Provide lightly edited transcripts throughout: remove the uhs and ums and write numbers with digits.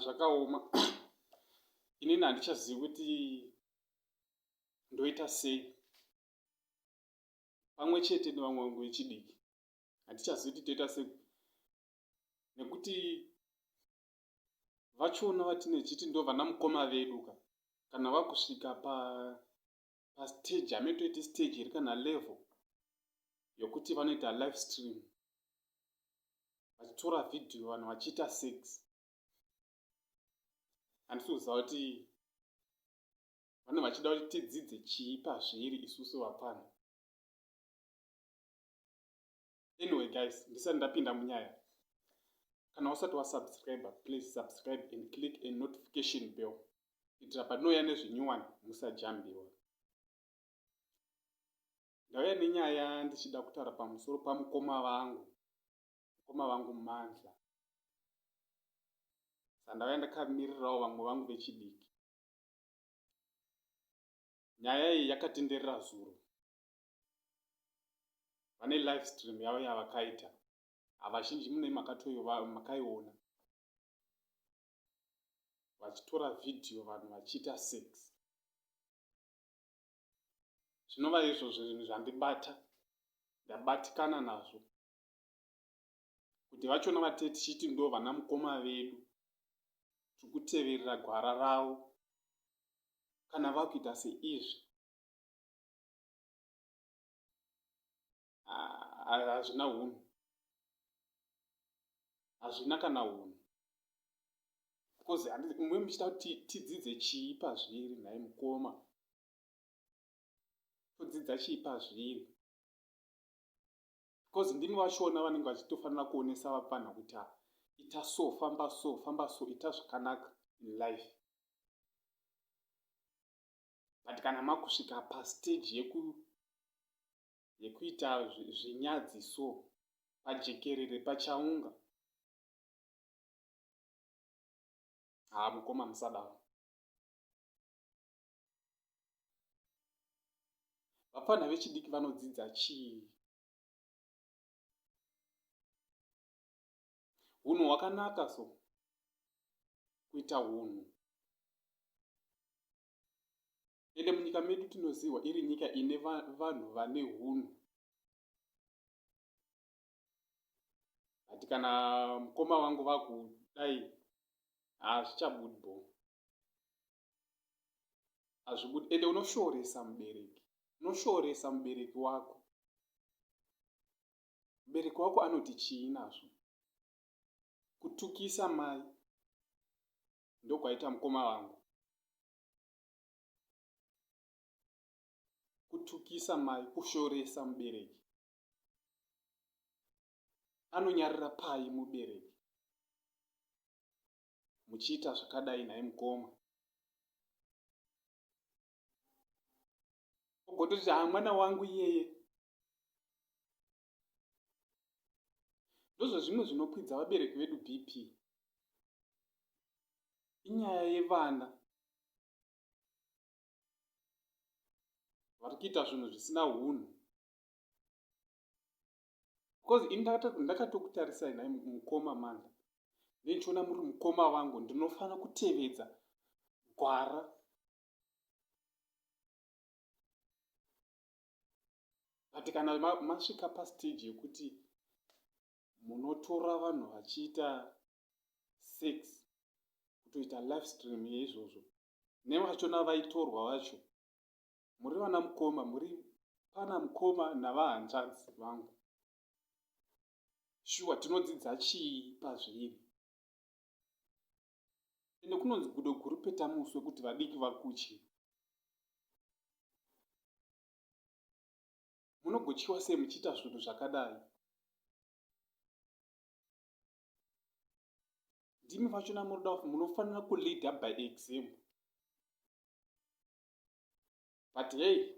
Zvakaoma. Inini handichazivi kuti ndoita sei. Pamwe chete nevamwe vangu vechidiki. Handichazivi kuti toita sei. Nekuti vachona vatinechiti ndo vana mukoma vedu kana vakusvika pastage hametoiti stage iri kana level yokuti vanoita live stream vachitora vhidhiyo vanhu vachiita sex. Handisi kuziva kuti vanhu vachida kuti tidzidze chii pazviri isusu vapana. Anyway guys, ndisati ndapinda munyaya, kana usati wasubscribe, please subscribe and click a notification bell kuitira patinouya nezvinyuwani musajambiwa. Ndauya nenyaya ndichida kutaura pamusoro pamukoma vangu Mandla. Ndauya ndakamirirawo vamwe vangu vechidiki. Nyaya iyi yakatenderera zuro. Vane live stream yavo yavakaita. Havazhinji mune makaiona. Vachitora vhidhiyo vanhu vachiita sex. Zvinova izvozvo zvinhu zvandibata. Ndabatikana nazvo. Kuti vachona vatete tichiti ndo vana mukoma vedu. Tikuteverera gwara ravo. Kana vakuita seizvi. Hazvina hunhu. Hazvina kana hunhu. Because mumwe muchida kuti tidzidze chii pazviri nhaye mukoma. Todzidza chii pazviri. Because ndimi vachona vanenge vachitofanira kuonesa vapana kuti ita so, famba so, famba so, ita zvakanaka in life. But kana makusvika pastage yekuita zvinyadzi so, pajekerere pachaunga, mukoma musadaro. Vapana vechidiki vanodzidza chii? Hunhu hwakanaka so, kuita hunhu. Ende munyika medu tinoziva iri nyika ine vanhu vane hunhu. Ati kana mukoma vangu vakudai, hazvichabudbo. Hazvibudi. Ende unoshooresa mubereki. Unoshooresa mubereki wako. Mubereki wako anoti chii nazvo? Kutukisa mai. Ndokwaita mukoma vangu. Kutukisa mai, kushooresa mubereki. Anonyarira pai mubereki muchiita zvakadai naye mukoma. Ogototi mwana wangu iyeye. Ndozvo zvimwe zvinokwidza vabereki vedu BP. Inyaya yevana vari kuita zvinhu zvisina hunhu. Because ini ndakatokutarisai naye mukoma Mandla. Ndichiona muri mukoma vangu, ndinofanira kutevedza gwara. Ati kana masvika pastage yekuti munotora vanhu vachiita sex, kutoita live stream yeizvozvo, nevachona vaitorwa vacho, muri vana mukoma, muri pana mukoma navahanzvadzi vangu. Shuwa tinodzidza chii pazviri? Ende kunonzi gudo guru petamuswe kuti vadiki vakuchi. Munogotyiwa sei muchiita zvinhu zvakadai? Ndimi vachona munofanira kuleader by example. But hey,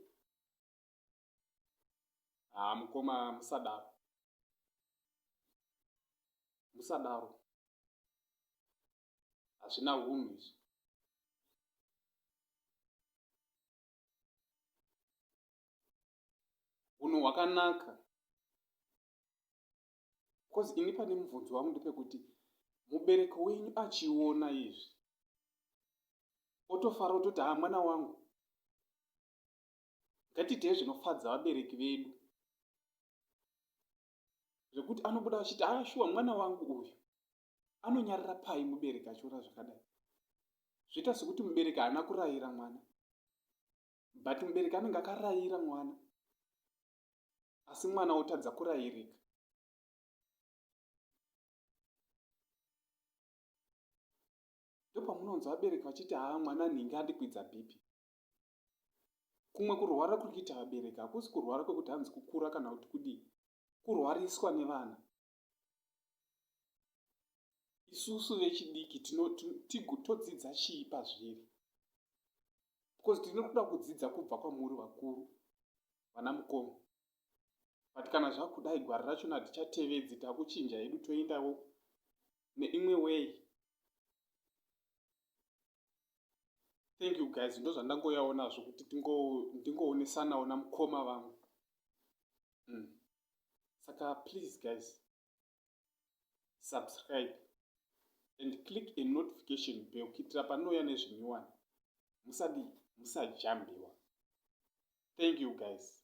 mukoma musadaro. Musadaro. Hazvina hunhu izvi. Hunhu hwakanaka. Because ini pane mubvunzo wangu ndepekuti mubereki wenyu achiona izvi otofara ototi mwana wangu. Ngatitehe zvinofadza vabereki vedu, zvekuti anobuda achiti shuwa mwana wangu uyu anonyarara pai mubereki achiona zvakadai. Zvoita sekuti mubereki haana kurayira mwana, but mubereki anenge akarayira mwana, asi mwana otadza kurayirika. Ndopamunonzwa vabereki vachiti mwana nhingi andikwidza bhipi. Kumwe kurwara kuri kuita vabereki hakusi kurwara kwekuti hanzi kukura kana kuti kudii, kurwariswa nevana. Isusu vechidiki todzidza chii pazviri? Because tinoda kudzidza kubva kwamuri vakuru, vana mukoma. But kana zvakudai gwara rachona hatichatevedzi, takuchinja hedu toendawo neimwe way. Thank you guys, ndo zvandangoyaonazvo kuti ndingoonesanawo namukoma vangu. Saka please guys, subscribe and click a notification bell kuitira panouya nezvinyuwani musajambiwa. Thank you guys.